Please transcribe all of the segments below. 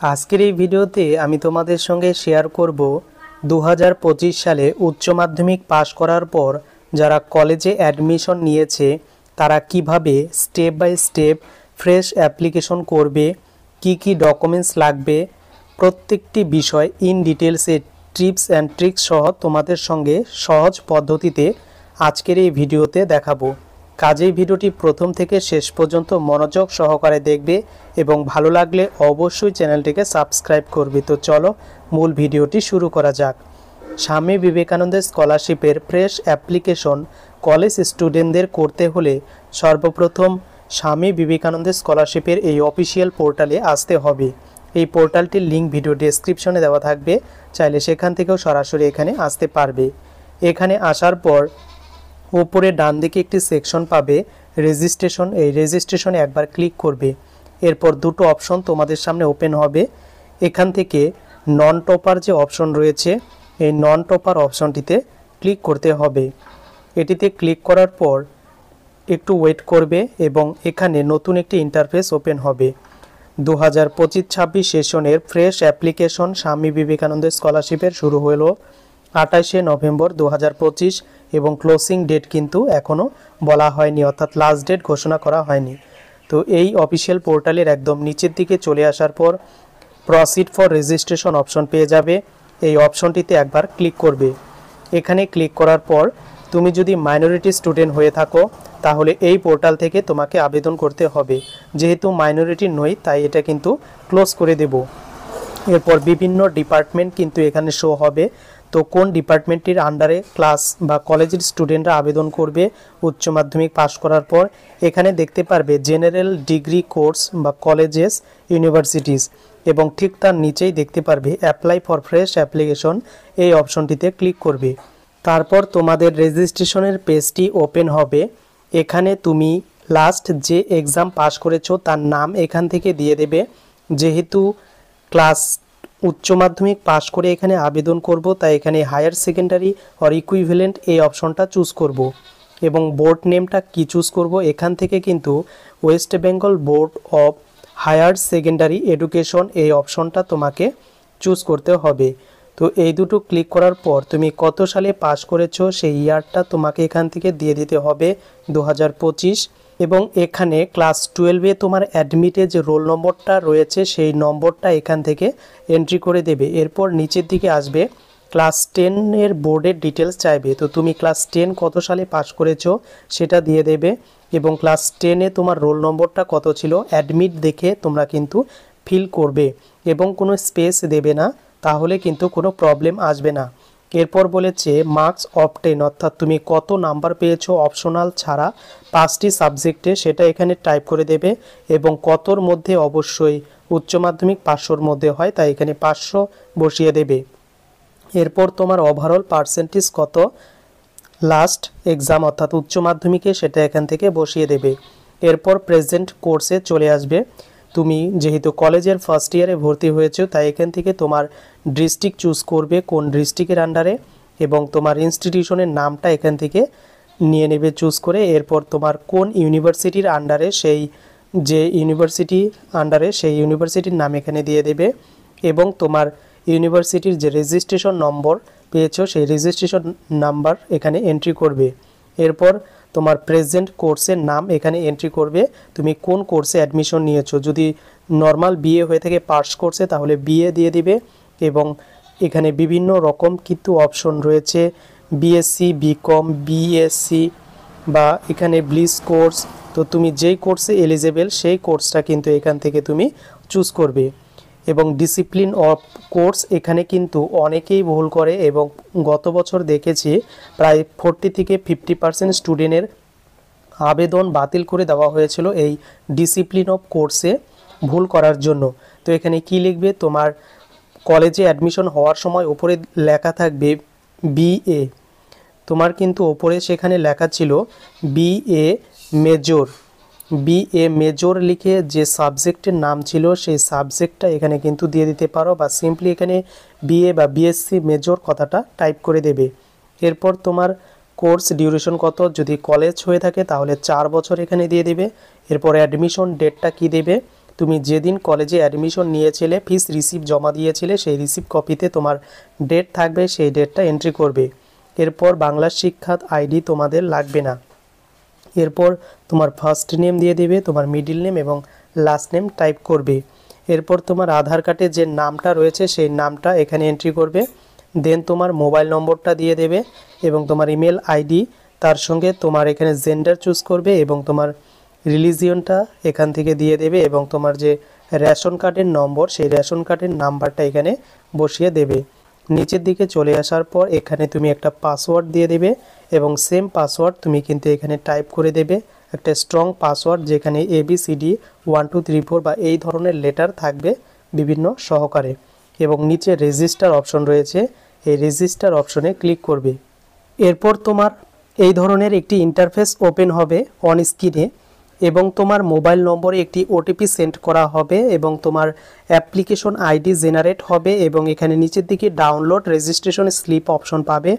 আজকের এই ভিডিওতে আমি তোমাদের সঙ্গে শেয়ার করব 2025 সালে উচ্চ মাধ্যমিক পাশ করার পর যারা কলেজে অ্যাডমিশন নিয়েছে তারা কিভাবে step by step fresh application করবে, কি ডকুমেন্টস লাগবে, প্রত্যেকটি বিষয় ইন ডিটেলসে টিপস অ্যান্ড ট্রিক্স সহ তোমাদের সঙ্গে সহজ পদ্ধতিতে আজকের এই ভিডিওতে দেখাবো। কাজেই ভিডিওটি প্রথম থেকে শেষ পর্যন্ত মনোযোগ সহকারে দেখবে এবং ভালো লাগলে অবশ্যই চ্যানেলটিকে সাবস্ক্রাইব করবে। তো চলো মূল ভিডিওটি শুরু করা যাক। স্বামী বিবেকানন্দের স্কলারশিপের ফ্রেশ অ্যাপ্লিকেশন কলেজ স্টুডেন্টদের করতে হলে সর্বপ্রথম স্বামী বিবেকানন্দের স্কলারশিপের এই অফিসিয়াল পোর্টালে আসতে হবে। এই পোর্টালটির লিঙ্ক ভিডিও ডেসক্রিপশনে দেওয়া থাকবে, চাইলে সেখান থেকেও সরাসরি এখানে আসতে পারবে। এখানে আসার পর উপরে ডান দিকে একটি সেকশন পাবে রেজিস্ট্রেশন, এই রেজিস্ট্রেশনে একবার ক্লিক করবে। এরপর দুটো অপশন তোমাদের সামনে ওপেন হবে। এখান থেকে নন টপার যে অপশন রয়েছে এই নন টপার অপশনটিতে ক্লিক করতে হবে। এটিতে ক্লিক করার পর একটু ওয়েট করবে এবং এখানে নতুন একটি ইন্টারফেস ওপেন হবে। 2025-26 সেশনের ফ্রেশ অ্যাপ্লিকেশন স্বামী বিবেকানন্দের স্কলারশিপের শুরু হলো 28শে নভেম্বর 2025 এবং ক্লোজিং ডেট কিন্তু এখনও বলা হয়নি, অর্থাৎ লাস্ট ডেট ঘোষণা করা হয়নি। তো এই অফিসিয়াল পোর্টালের একদম নিচের দিকে চলে আসার পর প্রসিড ফর রেজিস্ট্রেশন অপশন পেয়ে যাবে। এই অপশনটিতে একবার ক্লিক করবে। এখানে ক্লিক করার পর তুমি যদি মাইনরিটি স্টুডেন্ট হয়ে থাকো তাহলে এই পোর্টাল থেকে তোমাকে আবেদন করতে হবে। যেহেতু মাইনরিটি নই তাই এটা কিন্তু ক্লোজ করে দেব। এরপর বিভিন্ন ডিপার্টমেন্ট কিন্তু এখানে শো হবে। তো কোন ডিপার্টমেন্টটির আন্ডারে ক্লাস বা কলেজের স্টুডেন্টরা আবেদন করবে উচ্চ মাধ্যমিক পাশ করার পর এখানে দেখতে পারবে জেনারেল ডিগ্রি কোর্স বা কলেজেস ইউনিভার্সিটিস এবং ঠিক তার নিচেই দেখতে পারবে অ্যাপ্লাই ফর ফ্রেশ অ্যাপ্লিকেশন, এই অপশনটিতে ক্লিক করবে। তারপর তোমাদের রেজিস্ট্রেশনের পেজটি ওপেন হবে। এখানে তুমি লাস্ট যে এক্সাম পাস করেছো তার নাম এখান থেকে দিয়ে দেবে। যেহেতু ক্লাস উচ্চ মাধ্যমিক পাস করে এখানে আবেদন করব তাই এখানে হায়ার সেকেন্ডারি অর ইকুইভ্যালেন্ট এই অপশনটা চুজ করব এবং বোর্ড নেমটা কি চুজ করব এখান থেকে কিন্তু West Bengal Board of Higher Secondary Education এই অপশনটা তোমাকে চুজ করতে হবে। তো এই দুটো ক্লিক করার পর তুমি কত সালে পাস করেছো সেই ইয়ারটা তোমাকে এখান থেকে দিয়ে দিতে হবে 2025 এবং এখানে ক্লাস 12-এ তোমার অ্যাডমিটে যে রোল নম্বরটা রয়েছে সেই নম্বরটা এখান থেকে এন্ট্রি করে দেবে। এরপর নিচের দিকে আসবে ক্লাস 10-এর বোর্ডের ডিটেলস চাইবে। তো তুমি ক্লাস 10 কত সালে পাস করেছো সেটা দিয়ে দেবে এবং ক্লাস 10-এ তোমার রোল নম্বরটা কত ছিল অ্যাডমিট দেখে তোমরা কিন্তু ফিল করবে এবং কোনো স্পেস দেবে না, তাহলে কিন্তু কোনো প্রবলেম আসবে না। এরপর বলেছে মার্কস অফ 10, অর্থাৎ তুমি কত নাম্বার পেয়েছো অপশনাল ছাড়া 5টি সাবজেক্টে সেটা এখানে টাইপ করে দেবে এবং কতর মধ্যে অবশ্যই উচ্চ মাধ্যমিক 500-র মধ্যে হয় তাই এখানে 500 বসিয়ে দেবে। এরপর তোমার ওভারঅল পার্সেন্টেজ কত লাস্ট এক্সাম অর্থাৎ উচ্চ মাধ্যমিকে সেটা এখান থেকে বসিয়ে দেবে। এরপর প্রেজেন্ট কোর্সে চলে আসবে। তুমি যেহেতু কলেজের ফার্স্ট ইয়ারে ভর্তি হয়েছো তাই এখান থেকে তোমার ডিস্ট্রিক্ট চুজ করবে কোন ডিস্ট্রিক্টের আন্ডারে এবং তোমার ইনস্টিটিউশনের নামটা এখান থেকে নিয়ে নেবে চুজ করে। এরপর তোমার কোন ইউনিভার্সিটির আন্ডারে সেই যে ইউনিভার্সিটি আন্ডারে সেই ইউনিভার্সিটির নাম এখানে দিয়ে দেবে এবং তোমার ইউনিভার্সিটির যে রেজিস্ট্রেশন নম্বর পেয়েছো সেই রেজিস্ট্রেশন নাম্বার এখানে এন্ট্রি করবে। এরপর তোমার প্রেজেন্ট কোর্সের নাম এখানে এন্ট্রি করবে, তুমি কোন কোর্সে অ্যাডমিশন নিয়েছো। যদি নর্মাল বিএ হয়ে থাকে পাস কোর্সে তাহলে বিএ দিয়ে দিবে এবং এখানে বিভিন্ন রকম কিন্তু অপশন রয়েছে বিএসসি, বিকম, বিএসসি বা এখানে ব্লিস কোর্স। তো তুমি যেই কোর্সে এলিজেবল সেই কোর্সটা কিন্তু এখান থেকে তুমি চুজ করবে এবং ডিসিপ্লিন অফ কোর্স এখানে কিন্তু অনেকেই ভুল করে এবং গত বছর দেখেছি প্রায় 40 থেকে 50% স্টুডেন্টের আবেদন বাতিল করে দেওয়া হয়েছিল এই ডিসিপ্লিন অফ কোর্সে ভুল করার জন্য। তো এখানে কি লিখবে, তোমার কলেজে অ্যাডমিশন হওয়ার সময় উপরে লেখা থাকবে বিএ, তোমার কিন্তু ওপরে সেখানে লেখা ছিল বিএ মেজর। বিএ মেজর লিখে যে সাবজেক্টের নাম ছিল সেই সাবজেক্টটা এখানে কিন্তু দিয়ে দিতে পারো বা সিম্পলি এখানে বিএ বা বিএসসি মেজর কথাটা টাইপ করে দেবে। এরপর তোমার কোর্স ডিউরেশন কত, যদি কলেজ হয়ে থাকে তাহলে 4 বছর এখানে দিয়ে দেবে। এরপর অ্যাডমিশন ডেটটা কি দেবে তুমি যেদিন কলেজে অ্যাডমিশন নিয়েছিলে, ফিস রিসিপ্ট জমা দিয়েছিলে, সেই রিসিপ্ট কপিতে তোমার ডেট থাকবে, সেই ডেটটা এন্ট্রি করবে। এরপর বাংলা শিক্ষাত আইডি তোমাদের লাগবে না। এরপর তোমার ফার্স্ট নেম দিয়ে দেবে, তোমার মিডিল নেম এবং লাস্ট নেম টাইপ করবে। এরপর তোমার আধার কার্ডে যে নামটা রয়েছে সেই নামটা এখানে এন্ট্রি করবে। দেন তোমার মোবাইল নম্বরটা দিয়ে দেবে এবং তোমার ইমেল আইডি, তার সঙ্গে তোমার এখানে জেন্ডার চুজ করবে এবং তোমার রিলিজিয়নটা এখান থেকে দিয়ে দেবে এবং তোমার যে রেশন কার্ডের নম্বর সেই রেশন কার্ডের নাম্বারটা এখানে বসিয়ে দেবে। নিচের দিকে চলে আসার পর এখানে তুমি একটা পাসওয়ার্ড দিয়ে দেবে এবং সেম পাসওয়ার্ড তুমি কিন্তু এখানে টাইপ করে দেবে, একটা স্ট্রং পাসওয়ার্ড যেখানে ABCD 1 2 3 4 বা এই ধরনের লেটার থাকবে বিভিন্ন সহকারে। এবং নিচে রেজিস্টার অপশন রয়েছে, এই রেজিস্টার অপশনে ক্লিক করবে। এরপর তোমার এই ধরনের একটি ইন্টারফেস ওপেন হবে অন স্ক্রিনে এবং তোমার মোবাইল নম্বরে একটি OTP সেন্ড করা হবে এবং তোমার অ্যাপ্লিকেশন আইডি জেনারেট হবে এবং এখানে নিচের দিকে ডাউনলোড রেজিস্ট্রেশন স্লিপ অপশন পাবে।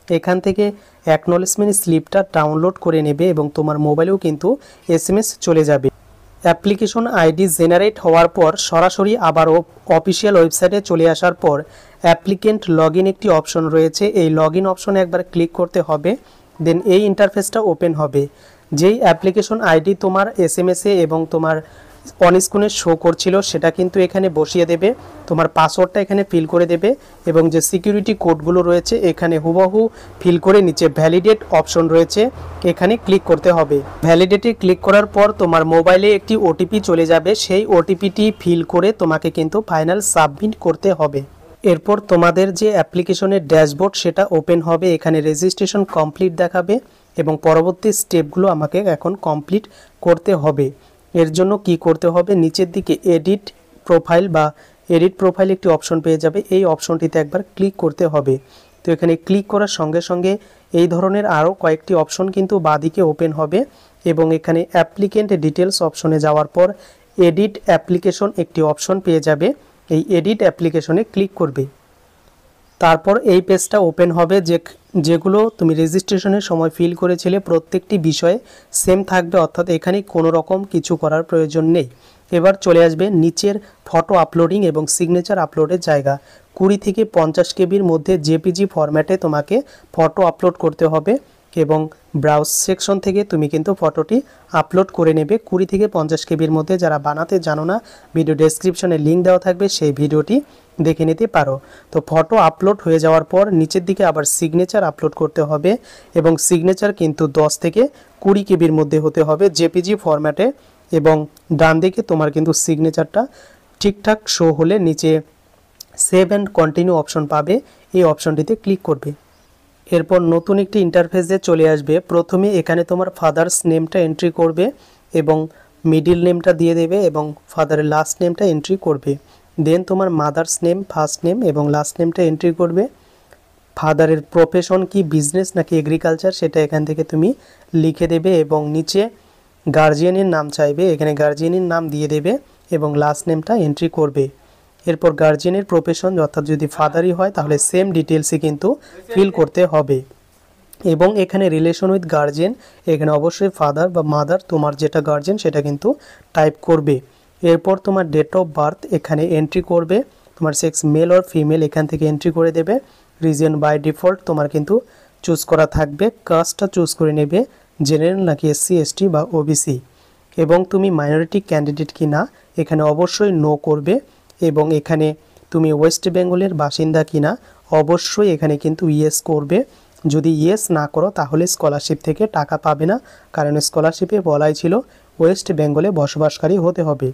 এখান থেকে অ্যাকনলেজমেন্ট স্লিপটা ডাউনলোড করে নেবে এবং তোমার মোবাইলেও কিন্তু SMS চলে যাবে। অ্যাপ্লিকেশন আইডি জেনারেট হওয়ার পর সরাসরি আবারও অফিসিয়াল ওয়েবসাইটে চলে আসার পর অ্যাপ্লিকেন্ট লগইন একটি অপশন রয়েছে, এই লগইন অপশনে একবার ক্লিক করতে হবে। দেন এই ইন্টারফেসটা ওপেন হবে। যেই অ্যাপ্লিকেশন আইডি তোমার SMS-এ এবং তোমার অন স্ক্রিনে শো করছিল সেটা কিন্তু এখানে বসিয়ে দেবে, তোমার পাসওয়ার্ডটা এখানে ফিল করে দেবে এবং যে সিকিউরিটি কোডগুলো রয়েছে এখানে হুবহু ফিল করে নিচে ভ্যালিডেট অপশন রয়েছে এখানে ক্লিক করতে হবে। ভ্যালিডেটে ক্লিক করার পর তোমার মোবাইলে একটি OTP চলে যাবে, সেই OTPটি ফিল করে তোমাকে কিন্তু ফাইনাল সাবমিট করতে হবে। এরপর তোমাদের যে অ্যাপ্লিকেশনের ড্যাশবোর্ড সেটা ওপেন হবে, এখানে রেজিস্ট্রেশন কমপ্লিট দেখাবে এবং পরবর্তী স্টেপগুলো আমাকে এখন কমপ্লিট করতে হবে। এর জন্য কি করতে হবে, নিচের দিকে এডিট প্রোফাইল একটি অপশন পেয়ে যাবে, এই অপশনটিতে একবার ক্লিক করতে হবে। তো এখানে ক্লিক করার সঙ্গে সঙ্গে এই ধরনের আরও কয়েকটি অপশন কিন্তু বাঁদিকে ওপেন হবে এবং এখানে অ্যাপ্লিকেন্ট ডিটেলস অপশনে যাওয়ার পর এডিট অ্যাপ্লিকেশন একটি অপশন পেয়ে যাবে, এই এডিট অ্যাপ্লিকেশনে ক্লিক করবে। তারপর এই পেজটা ওপেন হবে, যেগুলো তুমি রেজিস্ট্রেশনের সময় ফিল করেছিলে প্রত্যেকটি বিষয়ে সেম থাকবে, অর্থাৎ এখানে কোনো রকম কিছু করার প্রয়োজন নেই। এবার চলে আসবে নিচের ফটো আপলোডিং এবং সিগনেচার আপলোডের জায়গা। 20 থেকে 50 কেবির মধ্যে JPG ফরম্যাটে তোমাকে ফটো আপলোড করতে হবে এবং ব্রাউজ সেকশন থেকে তুমি কিন্তু ফটোটি আপলোড করে নেবে 20 থেকে 50 কেবির মধ্যে। যারা বানাতে জানো না, ভিডিও ডেসক্রিপশনে লিঙ্ক দেওয়া থাকবে, সেই ভিডিওটি দেখে নিতে পারো। তো ফটো আপলোড হয়ে যাওয়ার পর নিচের দিকে আবার সিগনেচার আপলোড করতে হবে এবং সিগনেচার কিন্তু 10 থেকে 20 কেবির মধ্যে হতে হবে JPG ফরম্যাটে এবং ডান দিকে তোমার কিন্তু সিগনেচারটা ঠিকঠাক শো হলে নিচে সেভ অ্যান্ড কন্টিনিউ অপশন পাবে, এই অপশনটিতে ক্লিক করবে। এরপর নতুন একটি ইন্টারফেসে চলে আসবে। প্রথমে এখানে তোমার ফাদার্স নেমটা এন্ট্রি করবে এবং মিডিল নেমটা দিয়ে দেবে এবং ফাদারের লাস্ট নেমটা এন্ট্রি করবে। দেন তোমার মাদার্স নেম, ফার্স্ট নেম এবং লাস্ট নেমটা এন্ট্রি করবে। ফাদারের প্রফেশন কি, বিজনেস নাকি এগ্রিকালচার, সেটা এখান থেকে তুমি লিখে দেবে এবং নিচে গার্জিয়ানের নাম চাইবে, এখানে গার্জিয়ানের নাম দিয়ে দেবে এবং লাস্ট নেমটা এন্ট্রি করবে। এরপর গার্জিয়ানের প্রফেশন, অর্থাৎ যদি ফাদারই হয় তাহলে সেম ডিটেলসই কিন্তু ফিল করতে হবে এবং এখানে রিলেশন উইথ গার্জিয়ান, এখানে অবশ্যই ফাদার বা মাদার, তোমার যেটা গার্জিয়ান সেটা কিন্তু টাইপ করবে। এরপর তোমার ডেট অফ বার্থ এখানে এন্ট্রি করবে, তোমার সেক্স মেল অর ফিমেল এখান থেকে এন্ট্রি করে দেবে। রিজন বাই ডিফল্ট তোমার কিন্তু চুজ করা থাকবে, কাস্টটা চুজ করে নেবে জেনারেল নাকি SC ST বা OBC এবং তুমি মাইনরিটি ক্যান্ডিডেট কি না এখানে অবশ্যই নো করবে এবং এখানে তুমি ওয়েস্ট বেঙ্গলের বাসিন্দা কিনা অবশ্যই এখানে কিন্তু ইয়েস করবে। যদি ইয়েস না করো তাহলে স্কলারশিপ থেকে টাকা পাবে না, কারণ স্কলারশিপে বলাই ছিল ওয়েস্ট বেঙ্গলে বসবাসকারী হতে হবে।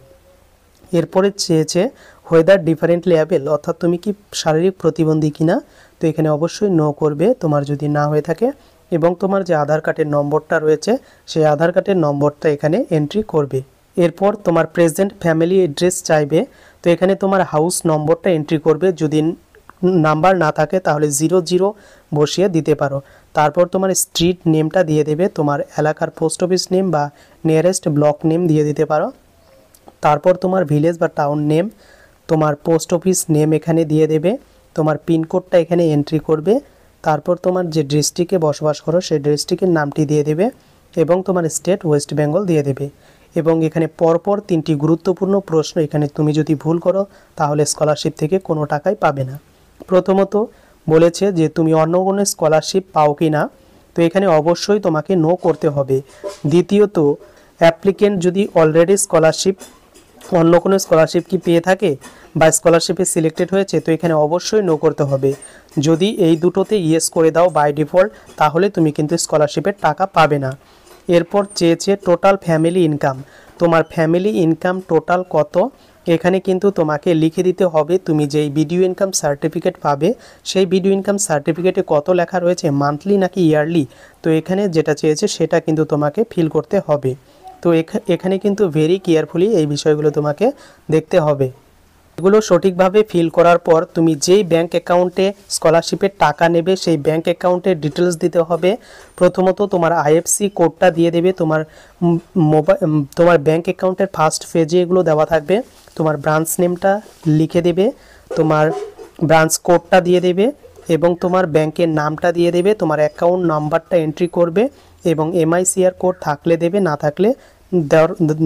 এরপরে চেয়েছে হোয়েদার ডিফারেন্টলি অ্যাবেল, অর্থাৎ তুমি কি শারীরিক প্রতিবন্ধী কিনা, তো এখানে অবশ্যই নো করবে তোমার যদি না হয়ে থাকে এবং তোমার যে আধার কার্ডের নম্বরটা রয়েছে সেই আধার কার্ডের নম্বরটা এখানে এন্ট্রি করবে। এরপর তোমার প্রেজেন্ট ফ্যামিলি অ্যাড্রেস চাইবে, তো এখানে তোমার হাউস নম্বরটা এন্ট্রি করবে, যদি নাম্বার না থাকে তাহলে 00 বসিয়ে দিতে পারো। তারপর তোমার স্ট্রিট নেমটা দিয়ে দেবে, তোমার এলাকার পোস্ট অফিস নেম বা নিয়ারেস্ট ব্লক নেম দিয়ে দিতে পারো। তারপর তোমার ভিলেজ বা টাউন নেম, তোমার পোস্ট অফিস নেম এখানে দিয়ে দেবে, তোমার পিনকোডটা এখানে এন্ট্রি করবে। তারপর তোমার যে ডিস্ট্রিক্টে বসবাস করো সেই ডিস্ট্রিক্টের নামটি দিয়ে দেবে এবং তোমার স্টেট ওয়েস্ট বেঙ্গল দিয়ে দেবে। এবং এখানে পরপর 3টি গুরুত্বপূর্ণ প্রশ্ন, এখানে তুমি যদি ভুল করো তাহলে স্কলারশিপ থেকে কোনো টাকাই পাবে না। প্রথমত বলেছে যে তুমি অন্য কোনো স্কলারশিপ পাও কি না, তো এখানে অবশ্যই তোমাকে নো করতে হবে। দ্বিতীয়ত অ্যাপ্লিকেন্ট যদি অলরেডি স্কলারশিপ, অন্য কোনো স্কলারশিপ কি পেয়ে থাকে বা স্কলারশিপে সিলেক্টেড হয়েছে, তো এখানে অবশ্যই নো করতে হবে। যদি এই দুটোতে ইয়েস করে দাও বাই ডিফল্ট, তাহলে তুমি কিন্তু স্কলারশিপের টাকা পাবে না। এরপর চেয়েছে টোটাল ফ্যামিলি ইনকাম, তোমার ফ্যামিলি ইনকাম টোটাল কত, এখানে কিন্তু তোমাকে লিখে দিতে হবে। তুমি যেই ভিডিও ইনকাম সার্টিফিকেট পাবে সেই ভিডিও ইনকাম সার্টিফিকেটে কত লেখা রয়েছে, মান্থলি নাকি ইয়ারলি, তো এখানে যেটা চেয়েছে সেটা কিন্তু তোমাকে ফিল করতে হবে। তো এখানে কিন্তু ভেরি কেয়ারফুলি এই বিষয়গুলো তোমাকে দেখতে হবে। এগুলো সঠিকভাবে ফিল করার পর তুমি যেই ব্যাংক অ্যাকাউন্টে স্কলারশিপের টাকা নেবে সেই ব্যাংক অ্যাকাউন্টের ডিটেলস দিতে হবে। প্রথমত তোমার আইএফসি কোডটা দিয়ে দেবে, তোমার ব্যাংক অ্যাকাউন্টের ফার্স্ট পেজে এগুলো দেওয়া থাকবে। তোমার ব্রাঞ্চ নেমটা লিখে দেবে, তোমার ব্রাঞ্চ কোডটা দিয়ে দেবে এবং তোমার ব্যাংকের নামটা দিয়ে দেবে, তোমার অ্যাকাউন্ট নাম্বারটা এন্ট্রি করবে এবং এমআইসিআর কোড থাকলে দেবে, না থাকলে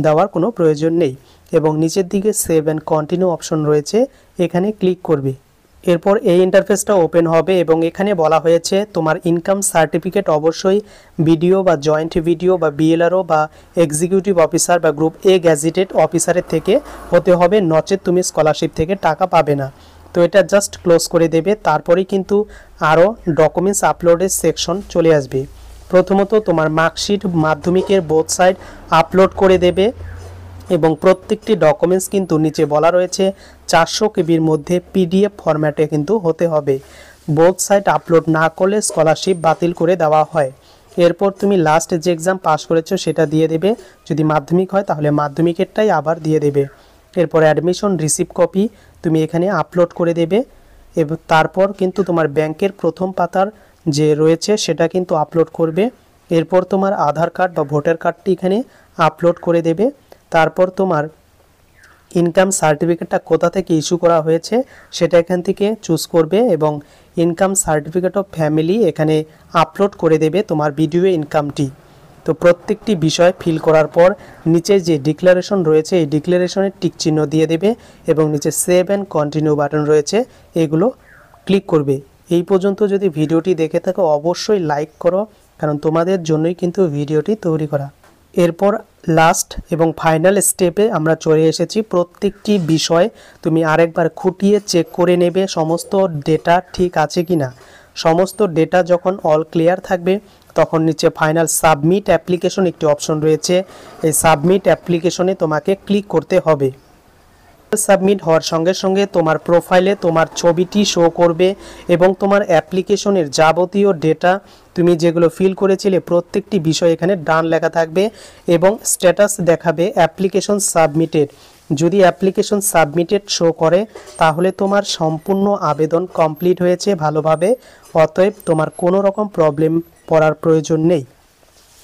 দেওয়ার কোনো প্রয়োজন নেই। এবং নিচের দিকে সেভ অ্যান্ড কন্টিনিউ অপশন রয়েছে, এখানে ক্লিক করবে। এরপর এই ইন্টারফেসটা ওপেন হবে এবং এখানে বলা হয়েছে তোমার ইনকাম সার্টিফিকেট অবশ্যই ভিডিও বা জয়েন্ট ভিডিও বা বিএলআরও বা এক্সিকিউটিভ অফিসার বা গ্রুপ এ গ্যাজেটেড অফিসারের থেকে হতে হবে, নচেত তুমি স্কলারশিপ থেকে টাকা পাবে না। তো এটা জাস্ট ক্লোজ করে দেবে। তারপরেই কিন্তু আরও ডকুমেন্টস আপলোডের সেকশন চলে আসবে। প্রথমত তোমার মার্কশিট মাধ্যমিকের বোথ সাইড আপলোড করে দেবে এবং প্রত্যেকটি ডকুমেন্টস কিন্তু নিচে বলা রয়েছে 400 কেবির মধ্যে পিডিএফ ফরম্যাটে কিন্তু হতে হবে। বোথ সাইড আপলোড না করলে স্কলারশিপ বাতিল করে দেওয়া হয়। এরপর তুমি লাস্ট যে এক্সাম পাস করেছো সেটা দিয়ে দেবে, যদি মাধ্যমিক হয় তাহলে মাধ্যমিকেরটাই আবার দিয়ে দেবে। এরপর অ্যাডমিশন রিসিপ্ট কপি তুমি এখানে আপলোড করে দেবে এবং তারপর কিন্তু তোমার ব্যাংকের প্রথম পাতার যে রয়েছে সেটা কিন্তু আপলোড করবে। এরপর তোমার আধার কার্ড বা ভোটার কার্ডটি এখানে আপলোড করে দেবে। তারপর তোমার ইনকাম সার্টিফিকেটটা কোথা থেকে ইস্যু করা হয়েছে সেটা এখান থেকে চুজ করবে এবং ইনকাম সার্টিফিকেট অফ ফ্যামিলি এখানে আপলোড করে দেবে তোমার ভিডিও ইনকামটি। তো প্রত্যেকটি বিষয় ফিল করার পর নিচে যে ডিক্লারেশন রয়েছে এই ডিক্লারেশনের টিক চিহ্ন দিয়ে দেবে এবং নিচে সেভ অ্যান্ড কন্টিনিউ বাটন রয়েছে, এগুলো ক্লিক করবে। এই পর্যন্ত যদি ভিডিওটি দেখে থাকো অবশ্যই লাইক করো, কারণ তোমাদের জন্যই কিন্তু ভিডিওটি তৈরি করা। এরপর লাস্ট এবং ফাইনাল স্টেপে আমরা চলে এসেছি। প্রত্যেকটি বিষয় তুমি আরেকবার খুঁটিয়ে চেক করে নেবে সমস্ত ডেটা ঠিক আছে কিনা। সমস্ত ডেটা যখন অল ক্লিয়ার থাকবে তখন নিচে ফাইনাল সাবমিট অ্যাপ্লিকেশন একটি অপশন রয়েছে, এই সাবমিট অ্যাপ্লিকেশনে তোমাকে ক্লিক করতে হবে। সাবমিট হওয়ার সঙ্গে সঙ্গে তোমার প্রোফাইলে তোমার ছবিটি শো করবে এবং তোমার অ্যাপ্লিকেশনের যাবতীয় ডেটা তুমি যেগুলো ফিল করেছিলে প্রত্যেকটি বিষয় এখানে ডান লেখা থাকবে এবং স্ট্যাটাস দেখাবে অ্যাপ্লিকেশন সাবমিটেড। যদি অ্যাপ্লিকেশন সাবমিটেড শো করে তাহলে তোমার সম্পূর্ণ আবেদন কমপ্লিট হয়েছে ভালোভাবে, অতএব তোমার কোনো রকম প্রবলেম পড়ার প্রয়োজন নেই।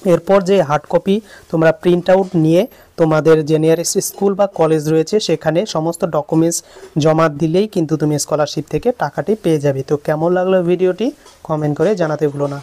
এরপর যে হার্ড কপি তোমরা প্রিন্ট আউট নিয়ে তোমাদের যে নিয়ারেস্ট স্কুল বা কলেজ রয়েছে সেখানে সমস্ত ডকুমেন্টস জমা দিলেই কিন্তু তুমি স্কলারশিপ থেকে টাকাটি পেয়ে যাবে। তো কেমন লাগলো ভিডিওটি কমেন্ট করে জানাতে ভুলো না।